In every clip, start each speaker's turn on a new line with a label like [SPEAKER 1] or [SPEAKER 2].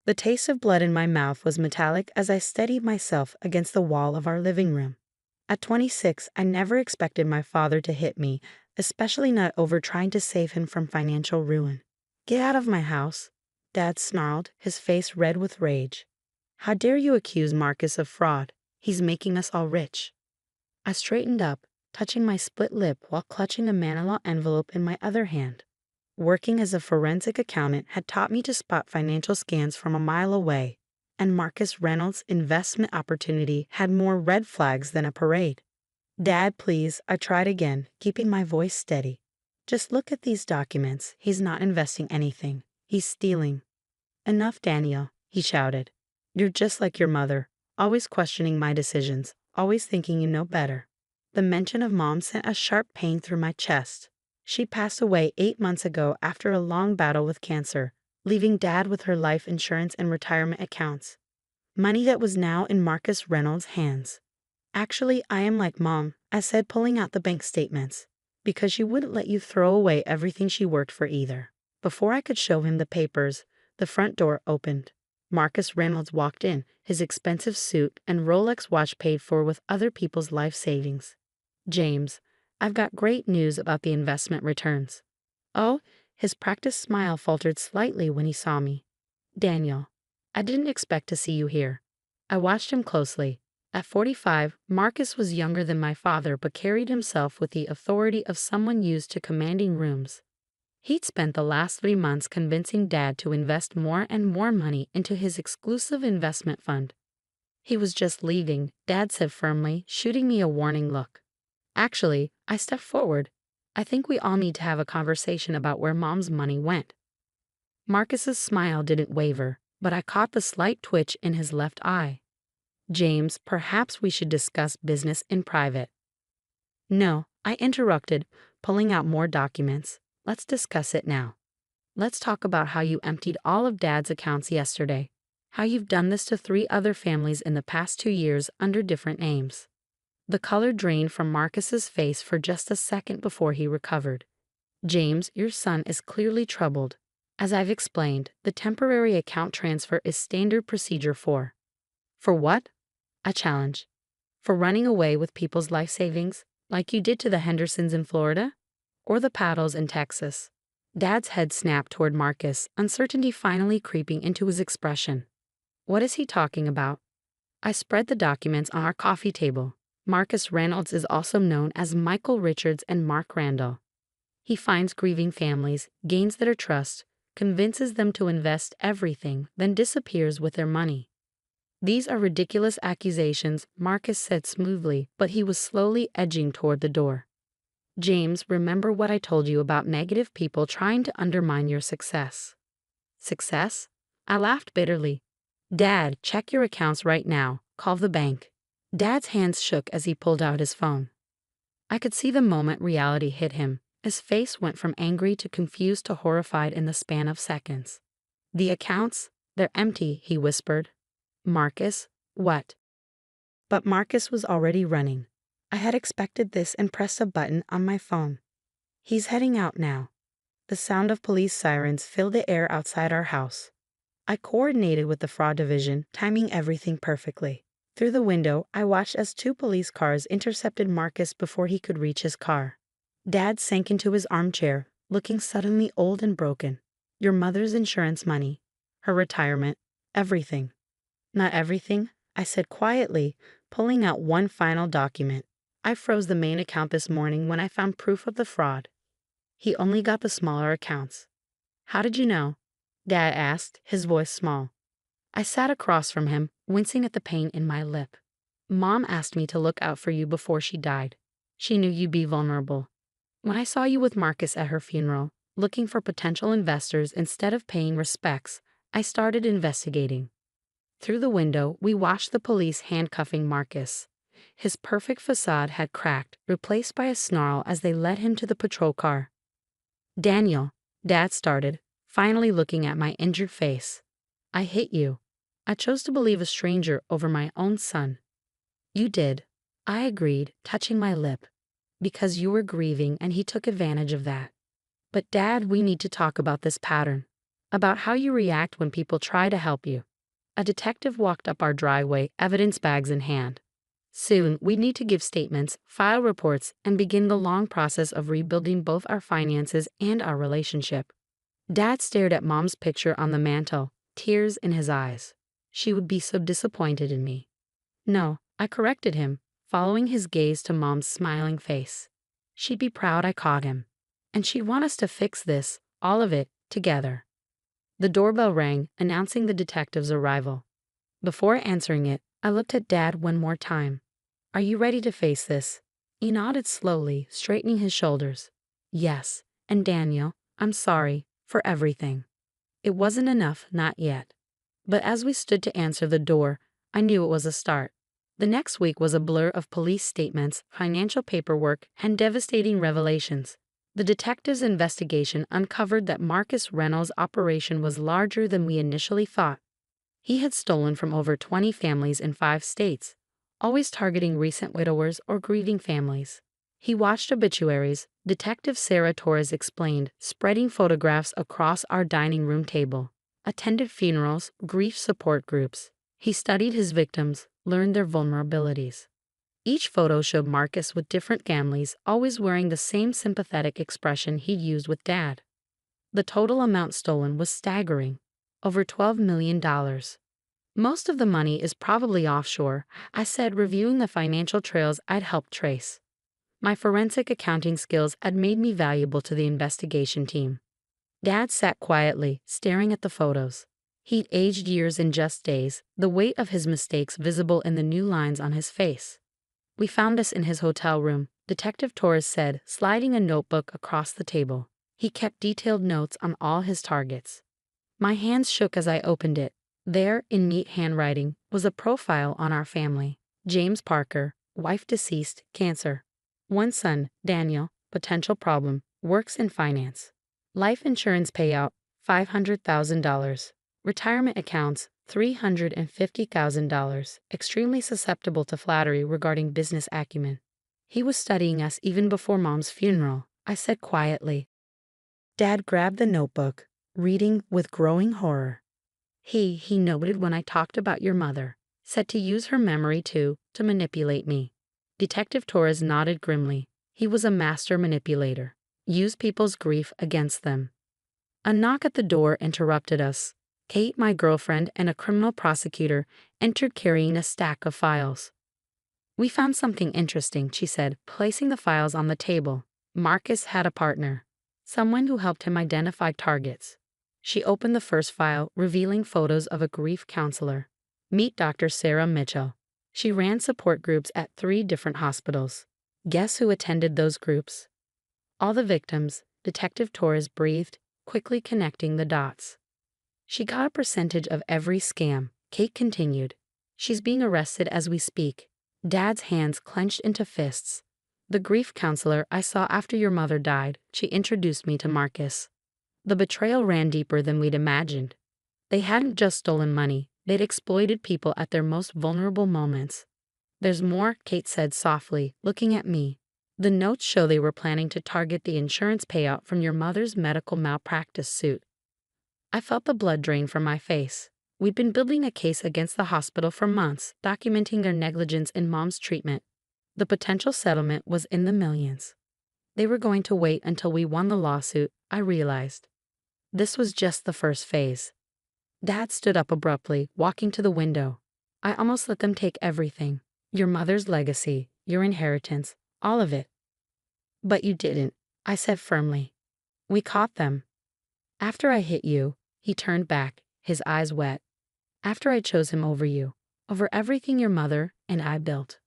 [SPEAKER 1] The taste of blood in my mouth was metallic as I steadied myself against the wall of our living room. At 26, I never expected my father to hit me, especially not over trying to save him from financial ruin. "Get out of my house," Dad snarled, his face red with rage. "How dare you accuse Marcus of fraud? He's making us all rich." I straightened up, touching my split lip while clutching a manila envelope in my other hand. Working as a forensic accountant had taught me to spot financial scams from a mile away, and Marcus Reynolds' investment opportunity had more red flags than a parade. "Dad, please," I tried again, keeping my voice steady. "Just look at these documents. He's not investing anything. He's stealing." "Enough, Daniel," he shouted. "You're just like your mother, always questioning my decisions, always thinking you know better." The mention of Mom sent a sharp pain through my chest. She passed away 8 months ago after a long battle with cancer, leaving Dad with her life insurance and retirement accounts. Money that was now in Marcus Reynolds' hands. "Actually, I am like Mom," I said, pulling out the bank statements, "because she wouldn't let you throw away everything she worked for either." Before I could show him the papers, the front door opened. Marcus Reynolds walked in, his expensive suit and Rolex watch paid for with other people's life savings. "James, I've got great news about the investment returns." "Oh?" His practiced smile faltered slightly when he saw me. "Daniel, I didn't expect to see you here." I watched him closely. At 45, Marcus was younger than my father but carried himself with the authority of someone used to commanding rooms. He'd spent the last 3 months convincing Dad to invest more and more money into his exclusive investment fund. "He was just leaving," Dad said firmly, shooting me a warning look. "Actually," I stepped forward, "I think we all need to have a conversation about where Mom's money went." Marcus's smile didn't waver, but I caught the slight twitch in his left eye. "James, perhaps we should discuss business in private." "No," I interrupted, pulling out more documents. "Let's discuss it now. Let's talk about how you emptied all of Dad's accounts yesterday. How you've done this to 3 other families in the past 2 years under different names." The color drained from Marcus's face for just a second before he recovered. "James, your son is clearly troubled. As I've explained, the temporary account transfer is standard procedure for." "For what?" I challenged. "For running away with people's life savings, like you did to the Hendersons in Florida? Or the Paddles in Texas?" Dad's head snapped toward Marcus, uncertainty finally creeping into his expression. "What is he talking about?" I spread the documents on our coffee table. Marcus Reynolds is also known as Michael Richards and Mark Randall. He finds grieving families, gains their trust, convinces them to invest everything, then disappears with their money. "These are ridiculous accusations," Marcus said smoothly, but he was slowly edging toward the door. "James, remember what I told you about negative people trying to undermine your success." "Success?" I laughed bitterly. "Dad, check your accounts right now. Call the bank." Dad's hands shook as he pulled out his phone. I could see the moment reality hit him. His face went from angry to confused to horrified in the span of seconds. "The accounts? They're empty," he whispered. "Marcus, what?" But Marcus was already running. I had expected this and pressed a button on my phone. "He's heading out now." The sound of police sirens filled the air outside our house. I coordinated with the fraud division, timing everything perfectly. Through the window, I watched as 2 police cars intercepted Marcus before he could reach his car. Dad sank into his armchair, looking suddenly old and broken. "Your mother's insurance money, her retirement, everything." "Not everything," I said quietly, pulling out one final document. "I froze the main account this morning when I found proof of the fraud." "He only got the smaller accounts." "How did you know?" Dad asked, his voice small. I sat across from him, wincing at the pain in my lip. "Mom asked me to look out for you before she died. She knew you'd be vulnerable. When I saw you with Marcus at her funeral, looking for potential investors instead of paying respects, I started investigating." Through the window, we watched the police handcuffing Marcus. His perfect facade had cracked, replaced by a snarl as they led him to the patrol car. "Daniel," Dad started, finally looking at my injured face. "I hit you. I chose to believe a stranger over my own son." "You did," I agreed, touching my lip. "Because you were grieving and he took advantage of that." "But Dad, we need to talk about this pattern." about how you react when people try to help you. A detective walked up our driveway, evidence bags in hand. Soon, we'd need to give statements, file reports, and begin the long process of rebuilding both our finances and our relationship. Dad stared at Mom's picture on the mantel, tears in his eyes. She would be so disappointed in me. No, I corrected him, following his gaze to Mom's smiling face. She'd be proud I caught him. And she'd want us to fix this, all of it, together. The doorbell rang, announcing the detective's arrival. Before answering it, I looked at Dad one more time. Are you ready to face this? He nodded slowly, straightening his shoulders. Yes, and Daniel, I'm sorry, for everything. It wasn't enough, not yet. But as we stood to answer the door, I knew it was a start. The next week was a blur of police statements, financial paperwork, and devastating revelations. The detective's investigation uncovered that Marcus Reynolds' operation was larger than we initially thought. He had stolen from over 20 families in 5 states, always targeting recent widowers or grieving families. He watched obituaries, Detective Sarah Torres explained, spreading photographs across our dining room table, attended funerals, grief support groups. He studied his victims, learned their vulnerabilities. Each photo showed Marcus with different families, always wearing the same sympathetic expression he'd used with Dad. The total amount stolen was staggering, over $12 million. Most of the money is probably offshore, I said, reviewing the financial trails I'd helped trace. My forensic accounting skills had made me valuable to the investigation team. Dad sat quietly, staring at the photos. He'd aged years in just days, the weight of his mistakes visible in the new lines on his face. We found us in his hotel room, Detective Torres said, sliding a notebook across the table. He kept detailed notes on all his targets. My hands shook as I opened it. There, in neat handwriting, was a profile on our family. James Parker, wife deceased, cancer. One son, Daniel, potential problem, works in finance. Life insurance payout, $500,000. Retirement accounts, $350,000, extremely susceptible to flattery regarding business acumen. He was studying us even before Mom's funeral, I said quietly. Dad grabbed the notebook, reading with growing horror. He noted when I talked about your mother, said to use her memory to manipulate me. Detective Torres nodded grimly. He was a master manipulator. Used people's grief against them. A knock at the door interrupted us. Kate, my girlfriend, and a criminal prosecutor entered carrying a stack of files. We found something interesting, she said, placing the files on the table. Marcus had a partner, someone who helped him identify targets. She opened the first file, revealing photos of a grief counselor. Meet Dr. Sarah Mitchell. She ran support groups at 3 different hospitals. Guess who attended those groups? All the victims, Detective Torres breathed, quickly connecting the dots. She got a percentage of every scam, Kate continued. She's being arrested as we speak. Dad's hands clenched into fists. The grief counselor I saw after your mother died, she introduced me to Marcus. The betrayal ran deeper than we'd imagined. They hadn't just stolen money, they'd exploited people at their most vulnerable moments. There's more, Kate said softly, looking at me. The notes show they were planning to target the insurance payout from your mother's medical malpractice suit. I felt the blood drain from my face. We'd been building a case against the hospital for months, documenting their negligence in Mom's treatment. The potential settlement was in the millions. They were going to wait until we won the lawsuit, I realized. This was just the first phase. Dad stood up abruptly, walking to the window. I almost let them take everything. Your mother's legacy, your inheritance, all of it. But you didn't, I said firmly. We caught them. After I hit you, he turned back, his eyes wet. After I chose him over you, over everything your mother and I built.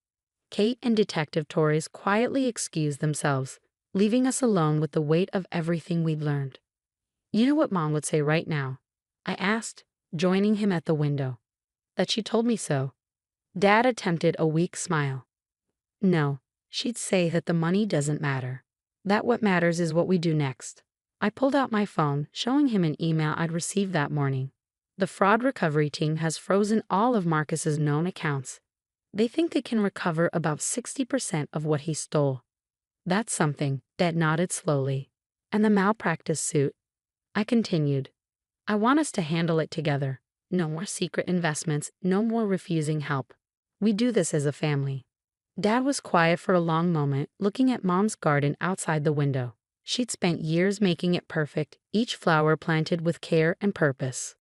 [SPEAKER 1] Kate and Detective Torres quietly excused themselves, leaving us alone with the weight of everything we'd learned. You know what Mom would say right now? I asked, joining him at the window. That she told me so. Dad attempted a weak smile. No, she'd say that the money doesn't matter. That what matters is what we do next. I pulled out my phone, showing him an email I'd received that morning. The fraud recovery team has frozen all of Marcus's known accounts. They think they can recover about 60% of what he stole. That's something, Dad nodded slowly. And the malpractice suit? I continued. I want us to handle it together. No more secret investments, no more refusing help. We do this as a family." Dad was quiet for a long moment, looking at Mom's garden outside the window. She'd spent years making it perfect, each flower planted with care and purpose.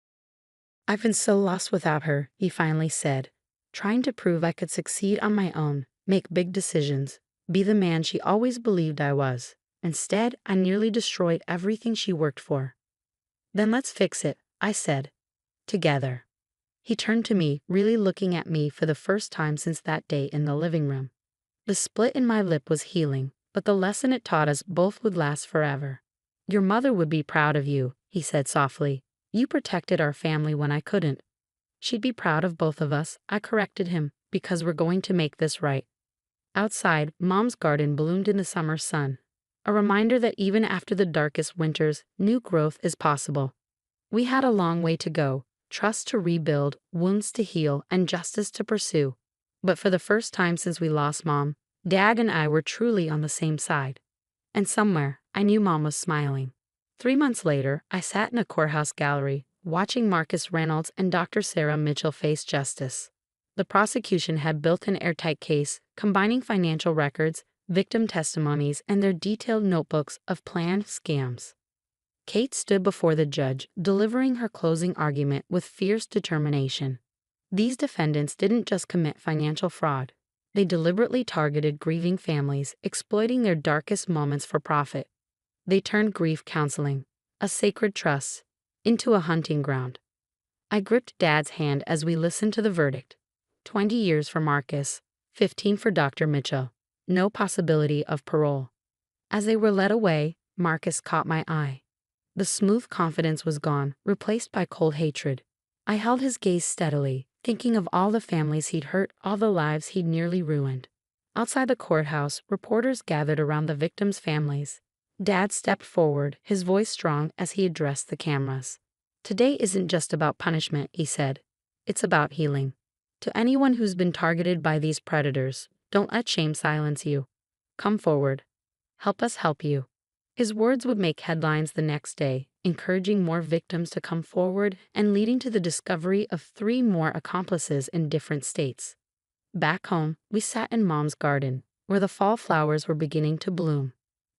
[SPEAKER 1] "I've been so lost without her," he finally said, "trying to prove I could succeed on my own, make big decisions, be the man she always believed I was. Instead, I nearly destroyed everything she worked for." "Then let's fix it," I said. "Together." He turned to me, really looking at me for the first time since that day in the living room. The split in my lip was healing, but the lesson it taught us both would last forever. "Your mother would be proud of you," he said softly. "You protected our family when I couldn't." "She'd be proud of both of us," I corrected him, "because we're going to make this right." Outside, Mom's garden bloomed in the summer sun, a reminder that even after the darkest winters, new growth is possible. We had a long way to go, trust to rebuild, wounds to heal, and justice to pursue. But for the first time since we lost Mom, Dad and I were truly on the same side. And somewhere, I knew Mom was smiling. 3 months later, I sat in a courthouse gallery, watching Marcus Reynolds and Dr. Sarah Mitchell face justice. The prosecution had built an airtight case, combining financial records, victim testimonies, and their detailed notebooks of planned scams. Kate stood before the judge, delivering her closing argument with fierce determination. These defendants didn't just commit financial fraud. They deliberately targeted grieving families, exploiting their darkest moments for profit. They turned grief counseling, a sacred trust, into a hunting ground. I gripped Dad's hand as we listened to the verdict. 20 years for Marcus, 15 for Dr. Mitchell. No possibility of parole. As they were led away, Marcus caught my eye. The smooth confidence was gone, replaced by cold hatred. I held his gaze steadily, thinking of all the families he'd hurt, all the lives he'd nearly ruined. Outside the courthouse, reporters gathered around the victims' families. Dad stepped forward, his voice strong as he addressed the cameras. "Today isn't just about punishment," he said. "It's about healing. To anyone who's been targeted by these predators, don't let shame silence you. Come forward. Help us help you." His words would make headlines the next day, encouraging more victims to come forward and leading to the discovery of 3 more accomplices in different states. Back home, we sat in Mom's garden, where the fall flowers were beginning to bloom.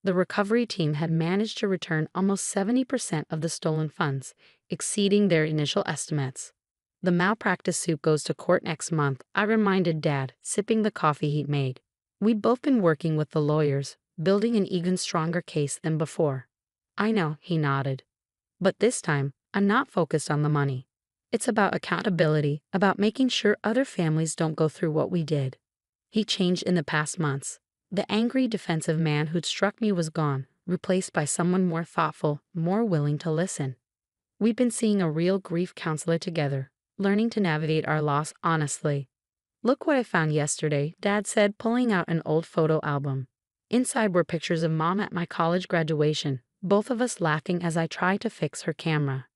[SPEAKER 1] The recovery team had managed to return almost 70% of the stolen funds, exceeding their initial estimates. "The malpractice suit goes to court next month," I reminded Dad, sipping the coffee he'd made. We'd both been working with the lawyers, building an even stronger case than before. "I know," he nodded. "But this time, I'm not focused on the money. It's about accountability, about making sure other families don't go through what we did." He changed in the past months. The angry, defensive man who'd struck me was gone, replaced by someone more thoughtful, more willing to listen. We'd been seeing a real grief counselor together, learning to navigate our loss honestly. "Look what I found yesterday," Dad said, pulling out an old photo album. Inside were pictures of Mom at my college graduation, both of us laughing as I tried to fix her camera.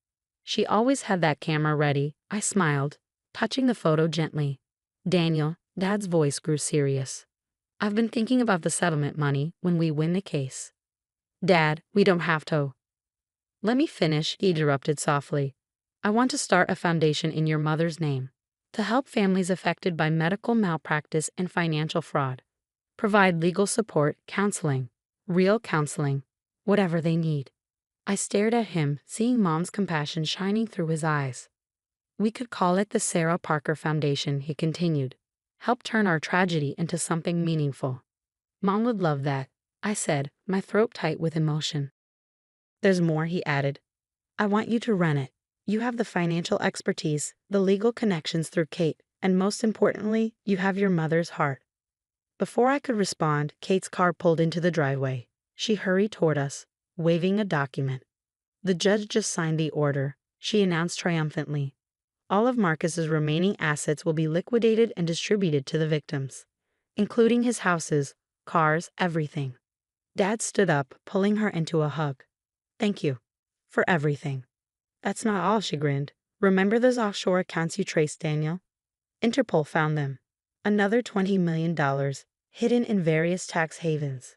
[SPEAKER 1] "She always had that camera ready," I smiled, touching the photo gently. "Daniel," Dad's voice grew serious. "I've been thinking about the settlement money when we win the case." "Dad, we don't have to." "Let me finish," he interrupted softly. "I want to start a foundation in your mother's name to help families affected by medical malpractice and financial fraud. Provide legal support, counseling, real counseling, whatever they need." I stared at him, seeing Mom's compassion shining through his eyes. "We could call it the Sarah Parker Foundation," he continued. "Help turn our tragedy into something meaningful." "Mom would love that," I said, my throat tight with emotion. "There's more," he added. "I want you to run it. You have the financial expertise, the legal connections through Kate, and most importantly, you have your mother's heart." Before I could respond, Kate's car pulled into the driveway. She hurried toward us, waving a document. "The judge just signed the order," she announced triumphantly. "All of Marcus's remaining assets will be liquidated and distributed to the victims, including his houses, cars, everything." Dad stood up, pulling her into a hug. "Thank you. For everything." "That's not all," she grinned. "Remember those offshore accounts you traced, Daniel? Interpol found them. Another $20 million, hidden in various tax havens."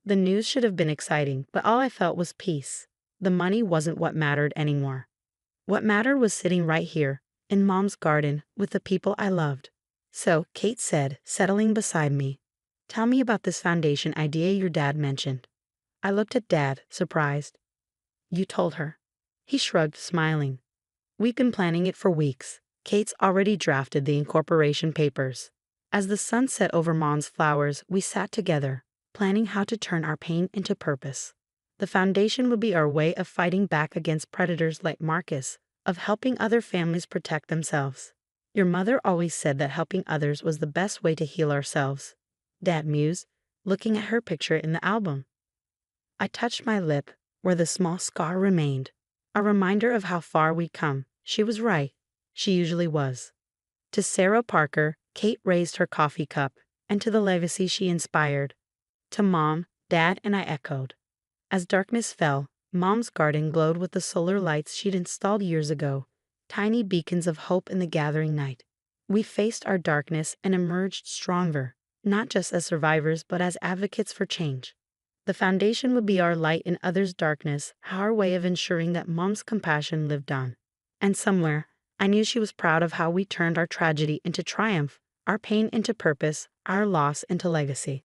[SPEAKER 1] The news should have been exciting, but all I felt was peace. The money wasn't what mattered anymore. What mattered was sitting right here, in Mom's garden, with the people I loved. So, Kate said, settling beside me, "Tell me about this foundation idea your dad mentioned." I looked at Dad, surprised. "You told her." He shrugged, smiling. "We've been planning it for weeks. Kate's already drafted the incorporation papers." As the sun set over Mom's flowers, we sat together, planning how to turn our pain into purpose. The foundation would be our way of fighting back against predators like Marcus, of helping other families protect themselves. "Your mother always said that helping others was the best way to heal ourselves," Dad mused, looking at her picture in the album. I touched my lip, where the small scar remained, a reminder of how far we'd come. She was right. She usually was. To Sarah Parker, Kate raised her coffee cup, and to the legacy she inspired. To Mom, Dad, and I echoed. As darkness fell, Mom's garden glowed with the solar lights she'd installed years ago, tiny beacons of hope in the gathering night. We faced our darkness and emerged stronger, not just as survivors but as advocates for change. The foundation would be our light in others' darkness, our way of ensuring that Mom's compassion lived on. And somewhere, I knew she was proud of how we turned our tragedy into triumph, our pain into purpose, our loss into legacy.